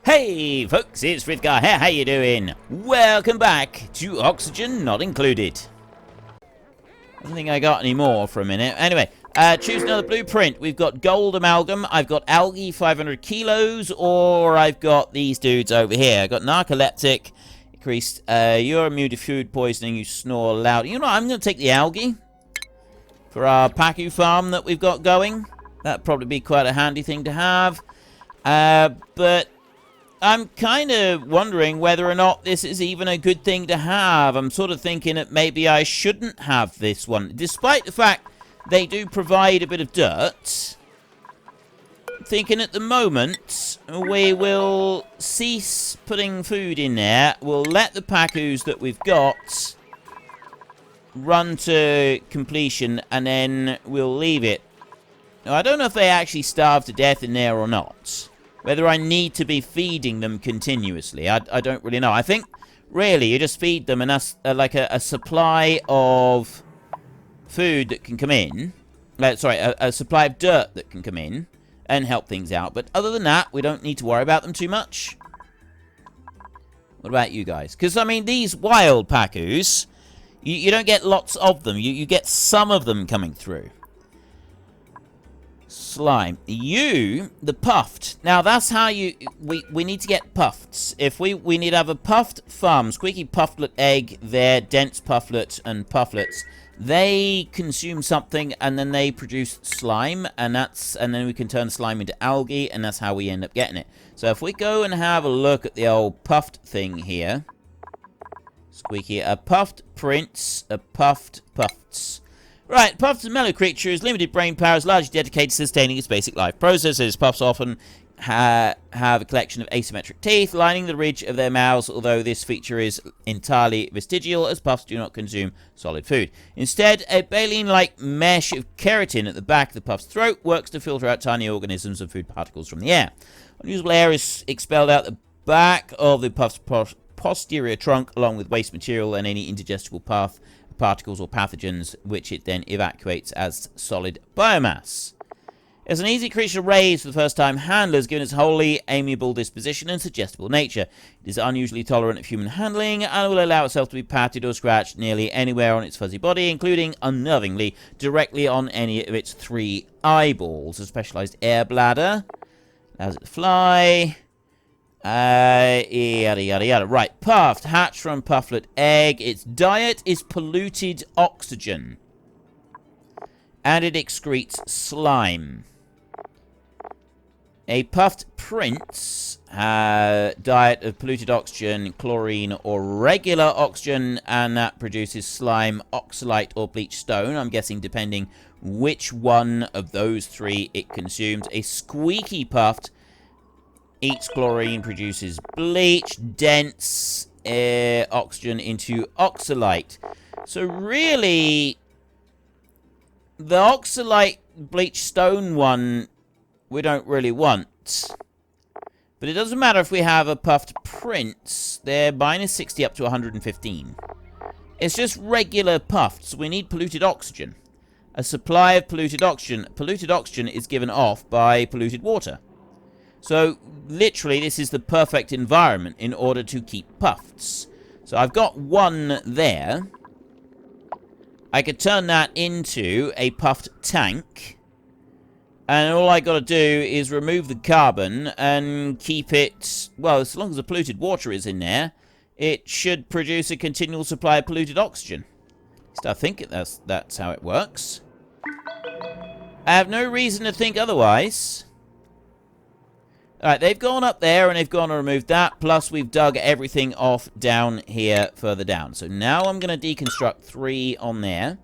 Hey folks, it's Frithgar here, how you doing? Welcome back to Oxygen Not Included. I don't think I got any more for a minute. Anyway, choose another blueprint. We've got gold amalgam, I've got algae 500 kilos, or I've got these dudes over here. I've got narcoleptic, increased, you're immune to food poisoning, you snore loud. You know what, I'm going to take the algae for our Pacu farm that we've got going. That'd probably be quite a handy thing to have. But I'm kind of wondering whether or not this is even a good thing to have. I'm sort of thinking that maybe I shouldn't have this one. Despite the fact they do provide a bit of dirt, I'm thinking at the moment we will cease putting food in there. We'll let the Pacus that we've got run to completion, and then we'll leave it. Now, I don't know if they actually starve to death in there or not. Whether I need to be feeding them continuously, I don't really know. I think, really, you just feed them and that's like a supply of food that can come in. Sorry, a supply of dirt that can come in and help things out. But other than that, we don't need to worry about them too much. What about you guys? Because, I mean, these wild Pacus, you don't get lots of them. You get some of them coming through. Slime. You, the puffed. Now, that's how you... We need to get puffed. If we need to have a puffed farm. Squeaky pufflet egg there. Dense pufflet and pufflets. They consume something and then they produce slime. And then we can turn slime into algae. And that's how we end up getting it. So if we go and have a look at the old puffed thing here. Squeaky. A puffed prince. A puffed puffs. Right, Puff's a mellow creature whose limited brain power is largely dedicated to sustaining its basic life processes. Puffs often have a collection of asymmetric teeth lining the ridge of their mouths, although this feature is entirely vestigial, as puffs do not consume solid food. Instead, a baleen-like mesh of keratin at the back of the puff's throat works to filter out tiny organisms and food particles from the air. Unusable air is expelled out the back of the puff's posterior trunk, along with waste material and any indigestible particles or pathogens, which it then evacuates as solid biomass. It's an easy creature to raise for the first time handlers, given its wholly amiable disposition and suggestible nature. It is unusually tolerant of human handling and will allow itself to be patted or scratched nearly anywhere on its fuzzy body, including, unnervingly, directly on any of its 3 eyeballs. A specialized air bladder allows it to fly. Yada yada yada. Right, puffed, hatched from pufflet egg. Its diet is polluted oxygen, and it excretes slime. A puffed prince diet of polluted oxygen, chlorine, or regular oxygen, and that produces slime, oxalite, or bleached stone. I'm guessing depending which one of those 3 it consumes. A squeaky puffed eats chlorine, produces bleach, dense oxygen into oxalite. So really, the oxalite bleach stone one we don't really want. But it doesn't matter if we have a puffed prince. They're minus 60 up to 115. It's just regular puffed, so we need polluted oxygen. A supply of polluted oxygen. Polluted oxygen is given off by polluted water. So, literally, this is the perfect environment in order to keep puffs. So, I've got one there. I could turn that into a puffed tank. And all I got to do is remove the carbon and keep it... Well, as long as the polluted water is in there, it should produce a continual supply of polluted oxygen. At least I think that's how it works. I have no reason to think otherwise. Alright, they've gone up there and they've gone and removed that. Plus, we've dug everything off down here further down. So now I'm going to deconstruct 3 on there.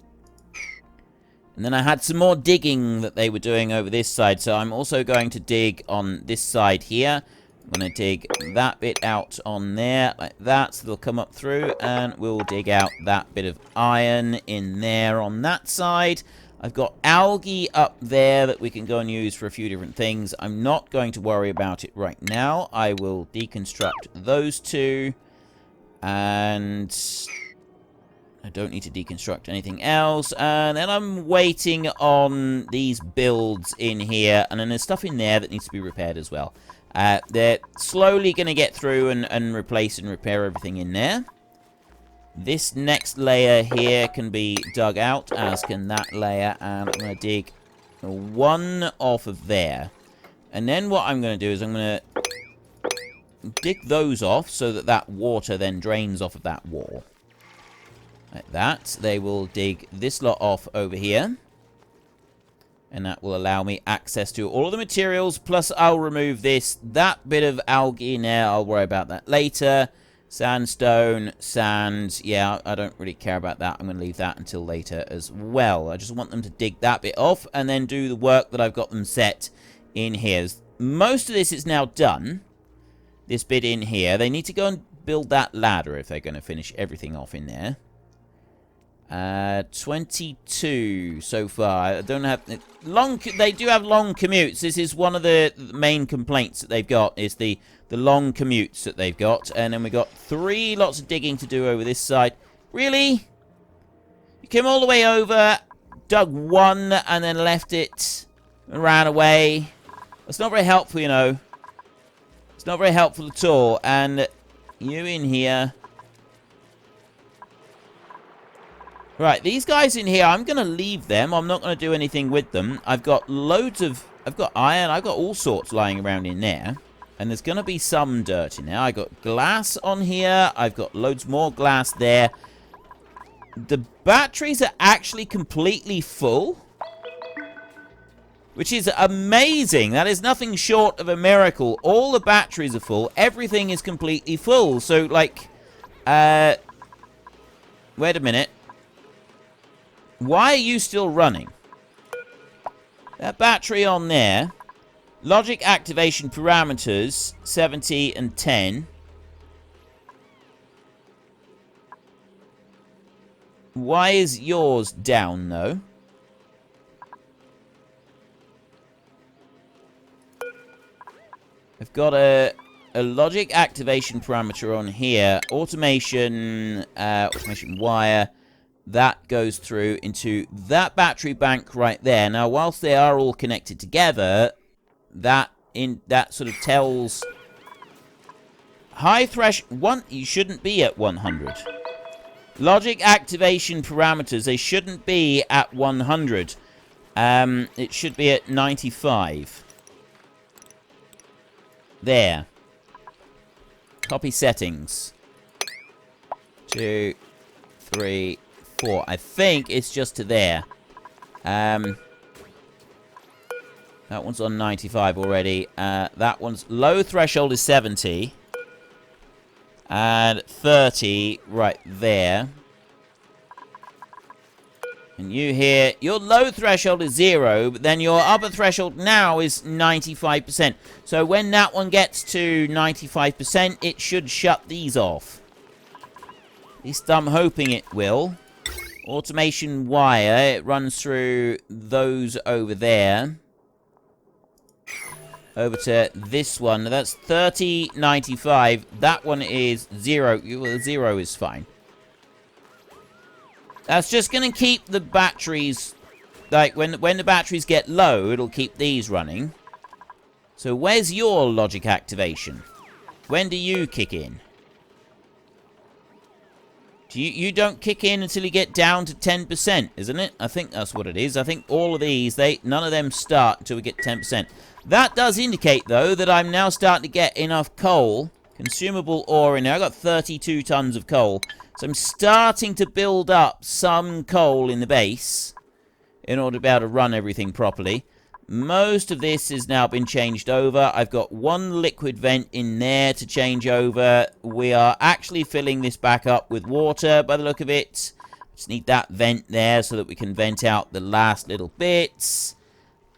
And then I had some more digging that they were doing over this side. So I'm also going to dig on this side here. I'm going to dig that bit out on there like that. So they'll come up through. And we'll dig out that bit of iron in there on that side. I've got algae up there that we can go and use for a few different things. I'm not going to worry about it right now. I will deconstruct those 2. And I don't need to deconstruct anything else. And then I'm waiting on these builds in here. And then there's stuff in there that needs to be repaired as well. They're slowly going to get through and replace and repair everything in there. This next layer here can be dug out, as can that layer. And I'm going to dig one off of there. And then what I'm going to do is I'm going to dig those off so that that water then drains off of that wall. Like that. They will dig this lot off over here. And that will allow me access to all of the materials. Plus, I'll remove that bit of algae in there. I'll worry about that later. Sandstone, sand. Yeah, I don't really care about that. I'm going to leave that until later as well. I just want them to dig that bit off and then do the work that I've got them set in here. Most of this is now done. This bit in here. They need to go and build that ladder if they're going to finish everything off in there. 22 so far. I don't have they do have long commutes. This is one of the main complaints that they've got, is the long commutes that they've got. And then we got 3 lots of digging to do over this side. Really? You came all the way over, dug 1, and then left it and ran away. That's not very helpful, you know. It's not very helpful at all. And you in here. Right, these guys in here, I'm going to leave them. I'm not going to do anything with them. I've got I've got iron, I've got all sorts lying around in there. And there's going to be some dirt in there. I've got glass on here. I've got loads more glass there. The batteries are actually completely full, which is amazing. That is nothing short of a miracle. All the batteries are full. Everything is completely full. So, like, wait a minute. Why are you still running? That battery on there. Logic activation parameters, 70 and 10. Why is yours down, though? I've got a logic activation parameter on here. Automation wire. That goes through into that battery bank right there. Now, whilst they are all connected together, that sort of tells high threshold. You shouldn't be at 100. Logic activation parameters, they shouldn't be at 100. It should be at 95. There. Copy settings. 2, 3, 4. I think it's just to there. That one's on 95 already. That one's low threshold is 70. And 30 right there. And you here, your low threshold is 0, but then your upper threshold now is 95%. So when that one gets to 95%, it should shut these off. At least I'm hoping it will. Automation wire, it runs through those over there. Over to this one. That's 3095. That one is 0. Well, 0 is fine. That's just going to keep the batteries... Like, when the batteries get low, it'll keep these running. So, where's your logic activation? When do you kick in? You don't kick in until you get down to 10%, isn't it? I think that's what it is. I think all of these, none of them start until we get 10%. That does indicate, though, that I'm now starting to get enough coal, consumable ore in there. I got 32 tons of coal. So I'm starting to build up some coal in the base in order to be able to run everything properly. Most of this has now been changed over. I've got one liquid vent in there to change over. We are actually filling this back up with water by the look of it. Just need that vent there so that we can vent out the last little bits.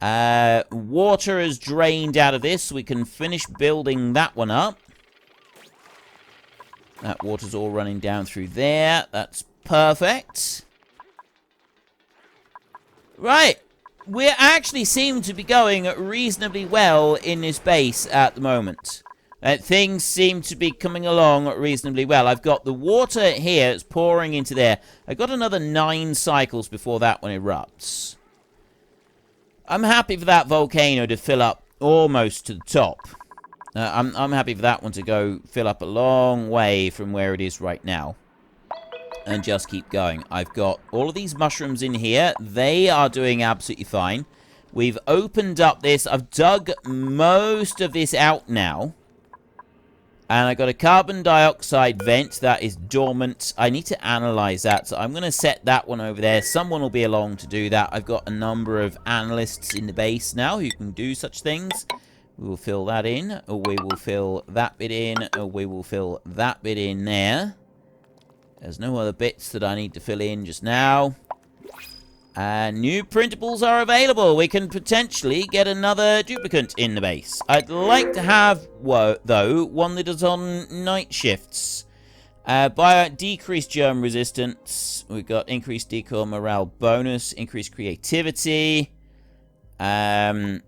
Water is drained out of this, so we can finish building that one up. That water's all running down through there. That's perfect. Right. We actually seem to be going reasonably well in this base at the moment. Things seem to be coming along reasonably well. I've got the water here. It's pouring into there. I've got another 9 cycles before that one erupts. I'm happy for that volcano to fill up almost to the top. I'm happy for that one to go fill up a long way from where it is right now. And just keep going. I've got all of these mushrooms in here. They are doing absolutely fine. We've opened up this. I've dug most of this out now. And I got a carbon dioxide vent that is dormant. I need to analyze that. So I'm going to set that one over there. Someone will be along to do that. I've got a number of analysts in the base now who can do such things. We will fill that in. Or we will fill that bit in. Or we will fill that bit in there. There's no other bits that I need to fill in just now. And new printables are available. We can potentially get another duplicate in the base. I'd like to have, though, one that is on night shifts. Decreased germ resistance. We've got increased decor morale bonus. Increased creativity. Salt.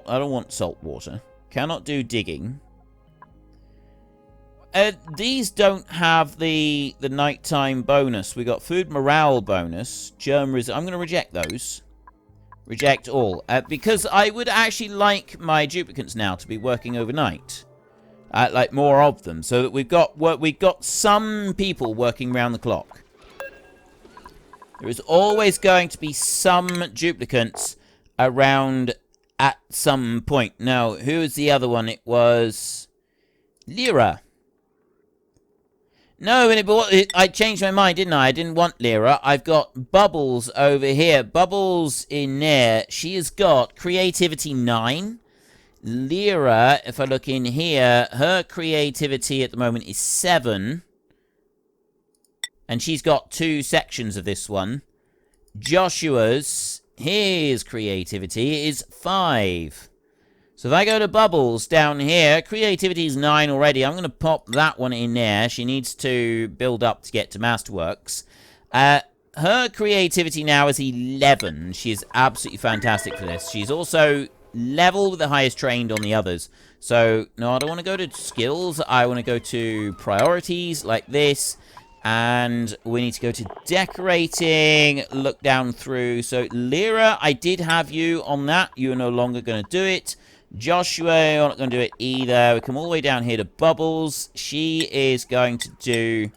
I don't want salt water. Cannot do digging. These don't have the nighttime bonus. We got food morale bonus, I'm going to reject those. Reject all. Because I would actually like my duplicates now to be working overnight. Like more of them. So that we've got some people working round the clock. There is always going to be some duplicates around at some point. Now, who is the other one? It was Lyra. No, but I changed my mind, didn't I? I didn't want Lyra. I've got Bubbles over here. Bubbles in there. She has got creativity 9. Lyra, if I look in here, her creativity at the moment is 7. And she's got 2 sections of this one. Joshua's, his creativity is 5. So if I go to Bubbles down here, creativity is 9 already. I'm going to pop that one in there. She needs to build up to get to Masterworks. Her creativity now is 11. She is absolutely fantastic for this. She's also level with the highest trained on the others. So, no, I don't want to go to skills. I want to go to priorities like this. And we need to go to decorating, look down through. So, Lyra, I did have you on that. You are no longer going to do it. Joshua, you're not going to do it either. We come all the way down here to Bubbles. She is going to do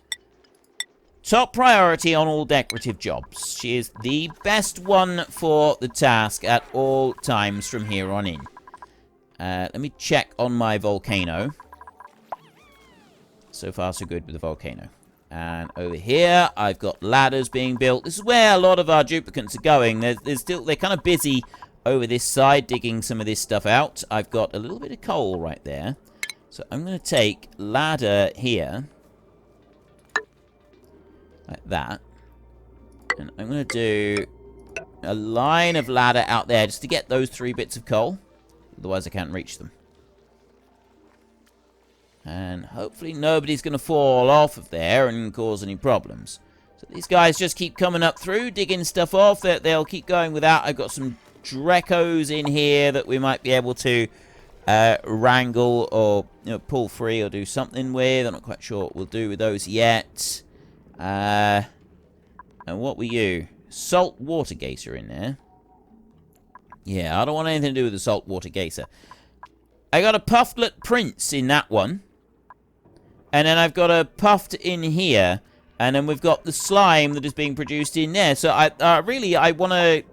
top priority on all decorative jobs. She is the best one for the task at all times from here on in. Let me check on my volcano. So far, so good with the volcano. And over here, I've got ladders being built. This is where a lot of our duplicates are going. They're kind of busy over this side, digging some of this stuff out. I've got a little bit of coal right there. So I'm going to take ladder here. Like that. And I'm going to do a line of ladder out there just to get those 3 bits of coal. Otherwise I can't reach them. And hopefully nobody's going to fall off of there and cause any problems. So these guys just keep coming up through, digging stuff off. They'll keep going with that. I've got some Drecos in here that we might be able to wrangle or pull free or do something with. I'm not quite sure what we'll do with those yet. And what were you? Salt water geyser in there. Yeah, I don't want anything to do with the salt water geyser. I got a pufflet prince in that one. And then I've got a puffed in here. And then we've got the slime that is being produced in there. So I want a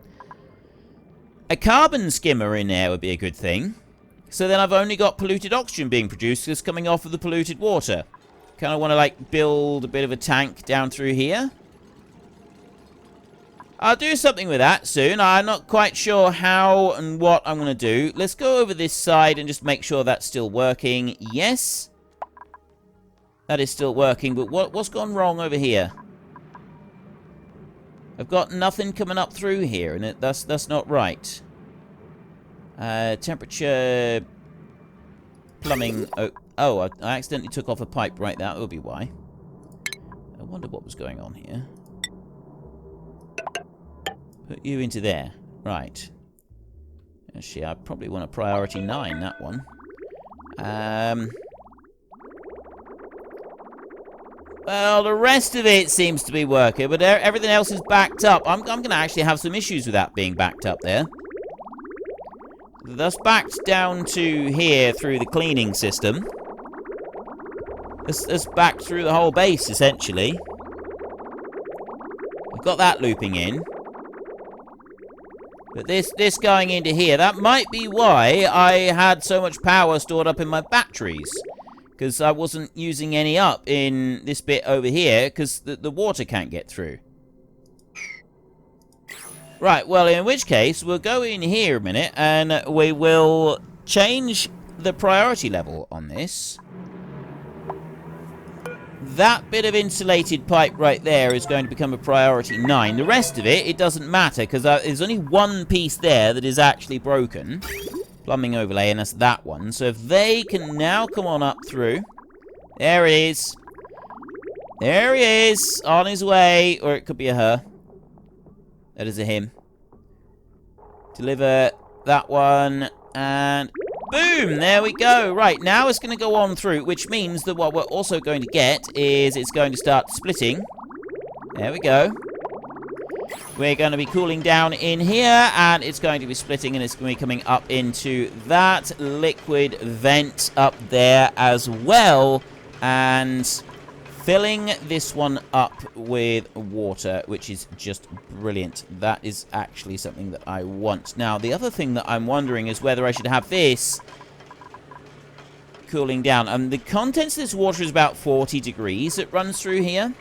carbon skimmer in there would be a good thing. So then I've only got polluted oxygen being produced that's coming off of the polluted water. Kind of want to like build a bit of a tank down through here. I'll do something with that soon. I'm not quite sure how and what I'm going to do. Let's go over this side and just make sure that's still working. Yes. That is still working, but what's gone wrong over here? I've got nothing coming up through here, and that's not right. Temperature... Plumbing... Oh, I accidentally took off a pipe right there. That would be why. I wonder what was going on here. Put you into there. Right. Actually, I probably want a priority 9, that one. Well, the rest of it seems to be working, but everything else is backed up. I'm going to actually have some issues with that being backed up there. That's backed down to here through the cleaning system. That's backed through the whole base, essentially. We've got that looping in. But this going into here, that might be why I had so much power stored up in my batteries. Because I wasn't using any up in this bit over here, because the water can't get through. Right, well, in which case, we'll go in here a minute, and we will change the priority level on this. That bit of insulated pipe right there is going to become a priority 9. The rest of it, it doesn't matter, because there's only one piece there that is actually broken. Plumbing overlay, and that's that one. So if they can now come on up through. There it is. There he is, on his way. Or it could be a her. That is a him. Deliver that one, and boom! There we go. Right, now it's going to go on through, which means that what we're also going to get is it's going to start splitting. There we go. We're going to be cooling down in here, and it's going to be splitting, and it's going to be coming up into that liquid vent up there as well, and filling this one up with water, which is just brilliant. That is actually something that I want. Now, the other thing that I'm wondering is whether I should have this cooling down. The contents of this water is about 40 degrees. It runs through here.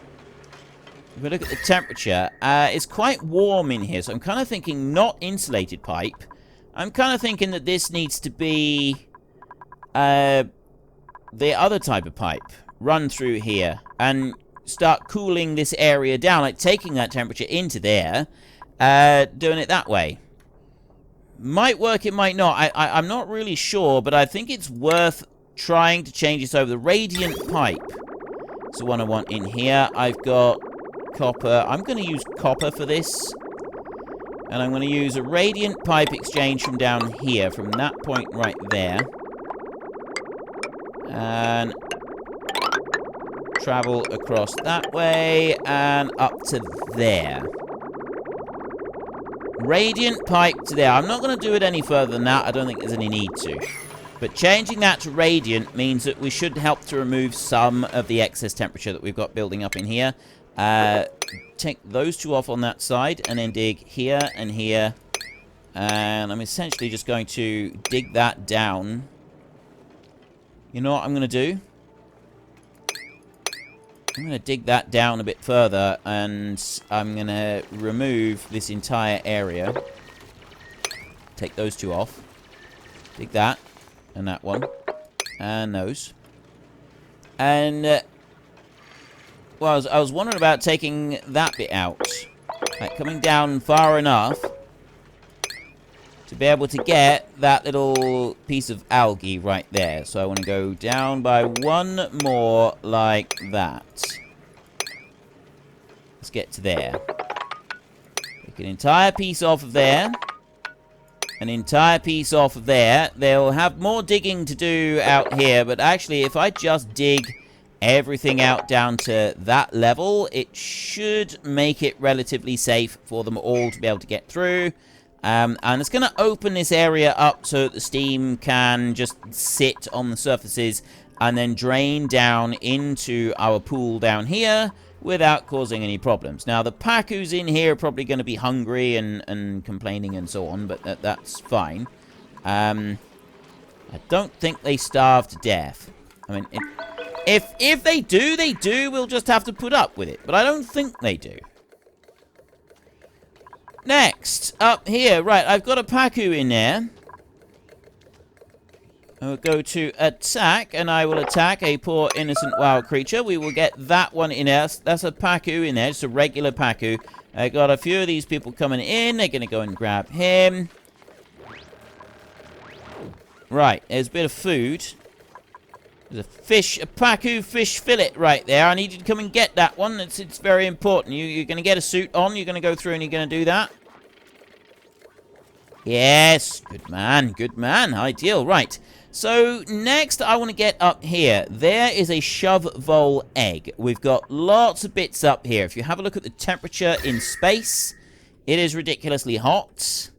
If we look at the temperature, it's quite warm in here, so I'm kind of thinking not insulated pipe. I'm kind of thinking that this needs to be the other type of pipe. Run through here and start cooling this area down, like taking that temperature into there, doing it that way. Might work, it might not. I'm not really sure, but I think it's worth trying to change this over. The radiant pipe is the one I want in here. I've got copper. I'm going to use copper for this. And I'm going to use a radiant pipe exchange from down here, from that point right there. And travel across that way and up to there. Radiant pipe to there. I'm not going to do it any further than that. I don't think there's any need to. But changing that to radiant means that we should help to remove some of the excess temperature that we've got building up in here. Take those two off on that side and then dig here and here. And I'm essentially just going to dig that down. You know what I'm going to do? I'm going to dig that down a bit further, and I'm going to remove this entire area. Take those two off. Dig that, and that one, and those. And, well, I was wondering about taking that bit out. Like, coming down far enough to be able to get that little piece of algae right there. So I want to go down by one more like that. Let's get to there. Take an entire piece off of there. An entire piece off of there. They'll have more digging to do out here, but actually if I just dig everything out down to that level, it should make it relatively safe for them all to be able to get through. And it's going to open this area up so that the steam can just sit on the surfaces and then drain down into our pool down here without causing any problems. Now, the Pacus in here are probably going to be hungry and complaining and so on, but that's fine. I don't think they starve to death. I mean, if they do, we'll just have to put up with it. But I don't think they do. Next, up here. Right, I've got a Pacu in there. I will go to attack, and I will attack a poor innocent wild creature. We will get that one in there. That's a Pacu in there, just a regular Pacu. I got a few of these people coming in. They're going to go and grab him. Right, there's a bit of food. There's a fish, a Pacu fish fillet right there. I need you to come and get that one. It's very important. You're going to get a suit on. You're going to go through and you're going to do that. Yes, good man, ideal. Right, so next I want to get up here. There is a shove vole egg. We've got lots of bits up here. If you have a look at the temperature in space, it is ridiculously hot.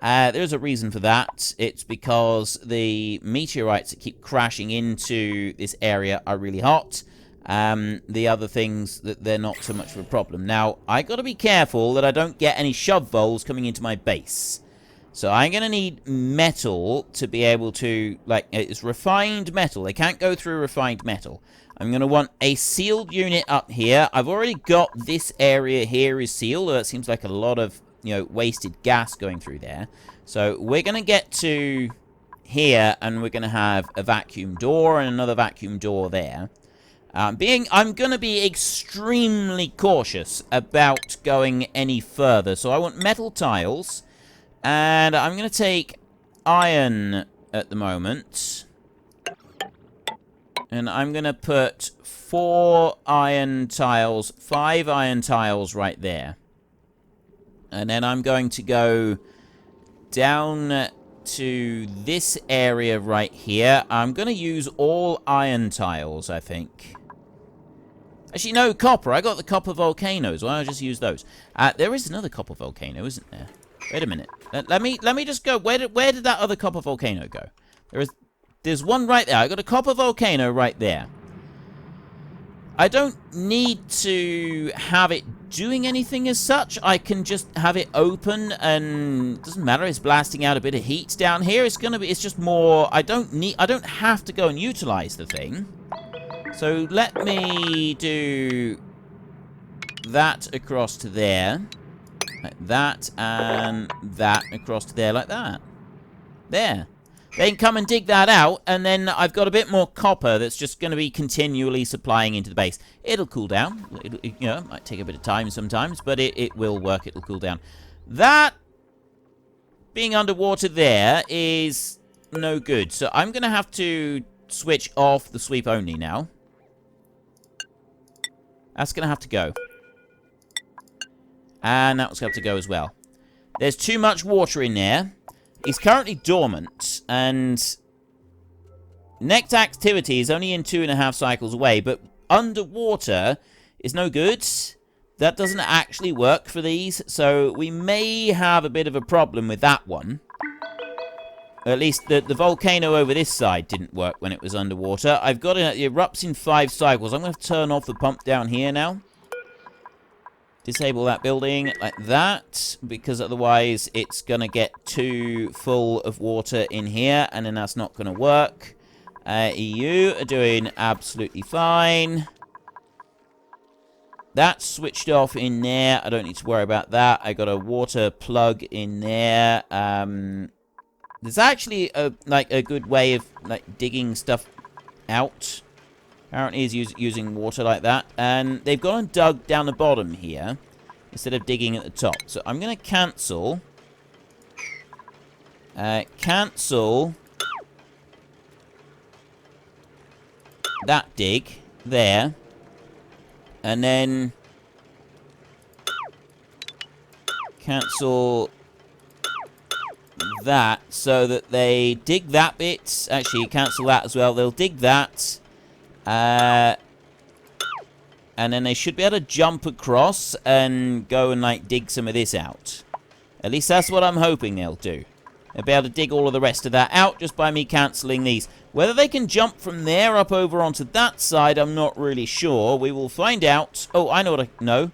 There's a reason for that. It's because the meteorites that keep crashing into this area are really hot. The other things, that they're not so much of a problem. Now, I got to be careful that I don't get any shove voles coming into my base. So I'm going to need metal to be able to, like, it's refined metal. They can't go through refined metal. I'm going to want a sealed unit up here. I've already got this area here is sealed. That seems like a lot of, you know, wasted gas going through there. So we're going to get to here, and we're going to have a vacuum door and another vacuum door there. I'm going to be extremely cautious about going any further. So I want metal tiles. And I'm going to take iron at the moment. And I'm going to put 4 iron tiles, 5 iron tiles right there. And then I'm going to go down to this area right here. I'm going to use all iron tiles, I think. Actually, no, copper. I got the copper volcanoes. Why don't I just use those? There is another copper volcano, isn't there? Wait a minute. Let me just go. Where did that other copper volcano go? There's one right there. I got a copper volcano right there. I don't need to have it doing anything as such. I can just have it open, and it doesn't matter. It's blasting out a bit of heat down here. It's just more. I don't have to go and utilize the thing. So let me do that across to there. Like that, and that across to there like that. There. They can come and dig that out, and then I've got a bit more copper that's just going to be continually supplying into the base. It'll cool down. You know, it might take a bit of time sometimes, but it will work. It'll cool down. That being underwater there is no good. So I'm going to have to switch off the sweep only now. That's going to have to go. And that was going to have to go as well. There's too much water in there. It's currently dormant. And next activity is only in 2.5 cycles away. But underwater is no good. That doesn't actually work for these. So we may have a bit of a problem with that one. At least the volcano over this side didn't work when it was underwater. I've got it erupts in 5 cycles. I'm going to turn off the pump down here now. Disable that building like that, because otherwise it's going to get too full of water in here, and then that's not going to work. EU are doing absolutely fine. That's switched off in there. I don't need to worry about that. I got a water plug in there. There's actually a good way of digging stuff out. Apparently is using water like that. And they've gone and dug down the bottom here instead of digging at the top. So I'm going to cancel. Cancel that dig there. And then cancel that so that they dig that bit. Actually, cancel that as well. They'll dig that. And then they should be able to jump across and go and, dig some of this out. At least that's what I'm hoping they'll do. They'll be able to dig all of the rest of that out just by me cancelling these. Whether they can jump from there up over onto that side, I'm not really sure. We will find out. Oh, I know what I know.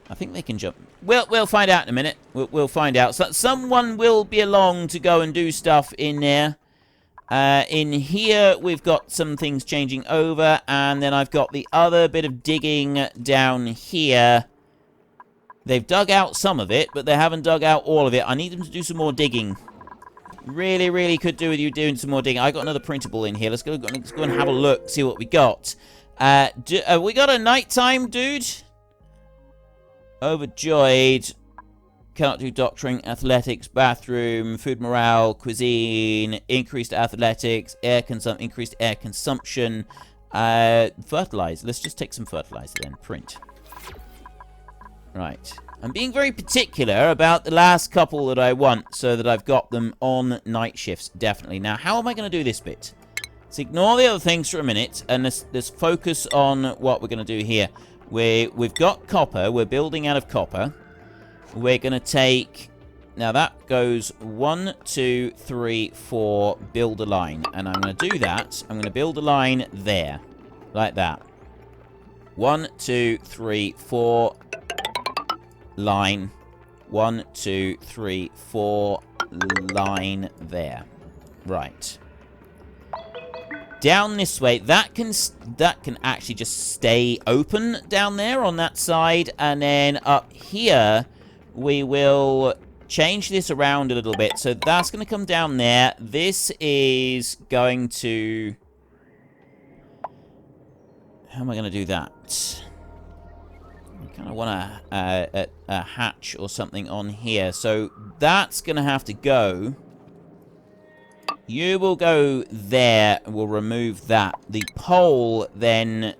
I think they can jump. We'll find out in a minute. We'll find out. So someone will be along to go and do stuff in there. In here, we've got some things changing over, and then I've got the other bit of digging down here. They've dug out some of it, but they haven't dug out all of it. I need them to do some more digging. Really, really could do with you doing some more digging. I got another printable in here. Let's go and have a look, see what we got. We got a nighttime dude. Overjoyed. Cannot do doctoring, athletics, bathroom, food morale, cuisine, increased athletics, increased air consumption, fertilizer. Let's just take some fertilizer then. Print. Right. I'm being very particular about the last couple that I want so that I've got them on night shifts, definitely. Now, how am I going to do this bit? Let's ignore the other things for a minute and let's focus on what we're going to do here. We've got copper. We're building out of copper. We're going to take Now that goes 1, 2, 3, 4, build a line. And I'm going to do that. I'm going to build a line there. Like that. 1, 2, 3, 4, line. 1, 2, 3, 4, line there. Right. Down this way, that can actually just stay open down there on that side. And then up here, we will change this around a little bit. So that's going to come down there. This is going to... How am I going to do that? I kind of want a hatch or something on here. So that's going to have to go. You will go there. We'll remove that. The pole then...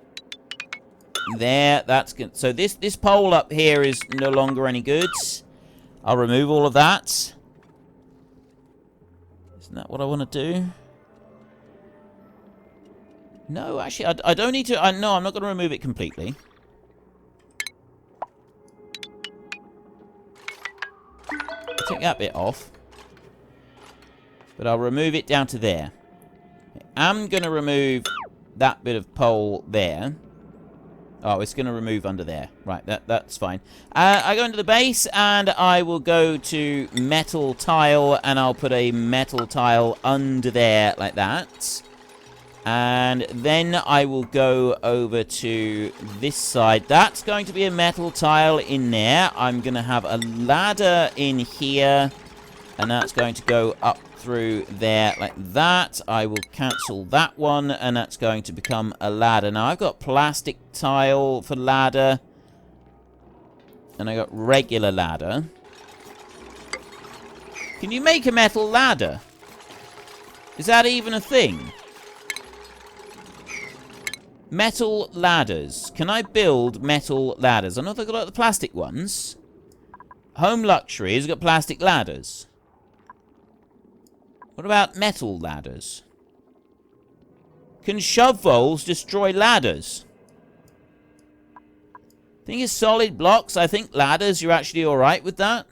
There. That's good. So this pole up here is no longer any good. I'll remove all of that. Isn't that what I want to do? No, actually, I don't need to... no, I'm not going to remove it completely. I'll take that bit off. But I'll remove it down to there. I'm going to remove that bit of pole there. Oh, it's going to remove under there. Right, that's fine. I go into the base, and I will go to metal tile, and I'll put a metal tile under there, like that. And then I will go over to this side. That's going to be a metal tile in there. I'm going to have a ladder in here, and that's going to go up through there like that. I will cancel that one, and that's going to become a ladder. Now, I've got plastic tile for ladder, and I got regular ladder. Can you make a metal ladder? Is that even a thing? Metal ladders. Can I build metal ladders? I know they've got like the plastic ones. Home Luxury has got plastic ladders. What about metal ladders? Can shovels destroy ladders? I think it's solid blocks. I think ladders, you're actually alright with that.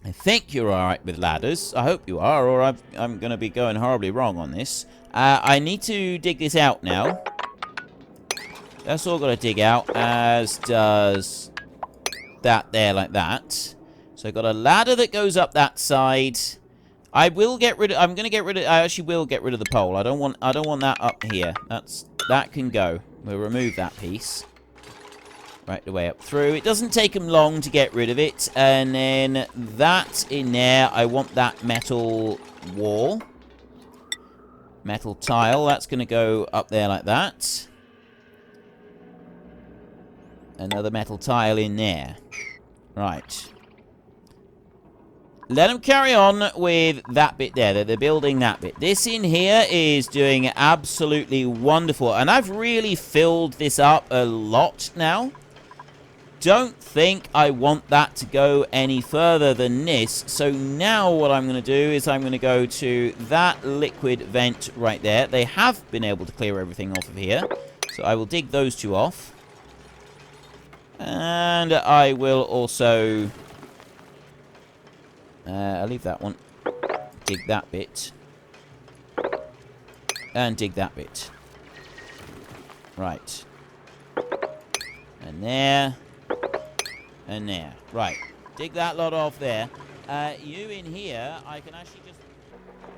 I think you're alright with ladders. I hope you are, or I'm going to be going horribly wrong on this. I need to dig this out now. That's all got to dig out, as does that there, like that. So I've got a ladder that goes up that side. I will get rid of... I'm going to get rid of... I actually will get rid of the pole. I don't want that up here. That can go. We'll remove that piece. Right the way up through. It doesn't take them long to get rid of it. And then that in there. I want that metal wall. Metal tile. That's going to go up there like that. Another metal tile in there. Right. Let them carry on with that bit there. They're building that bit. This in here is doing absolutely wonderful. And I've really filled this up a lot now. Don't think I want that to go any further than this. So now what I'm going to do is I'm going to go to that liquid vent right there. They have been able to clear everything off of here. So I will dig those two off. And I will also... I'll leave that one. Dig that bit. And dig that bit. Right. And there. And there. Right. Dig that lot off there. You in here, I can actually just...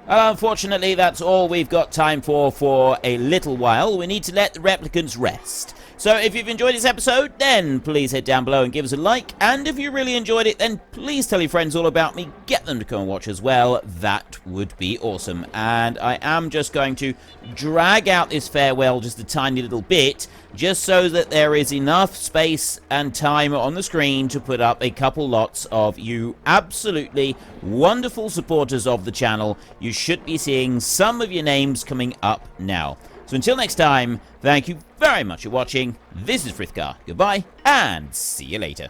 Unfortunately, that's all we've got time for a little while. We need to let the replicants rest. So if you've enjoyed this episode, then please head down below and give us a like. And if you really enjoyed it, then please tell your friends all about me. Get them to come and watch as well. That would be awesome. And I am just going to drag out this farewell just a tiny little bit, just so that there is enough space and time on the screen to put up a couple lots of you absolutely wonderful supporters of the channel. You should be seeing some of your names coming up now. So until next time, thank you very much for watching. This is Frithgar. Goodbye, and see you later.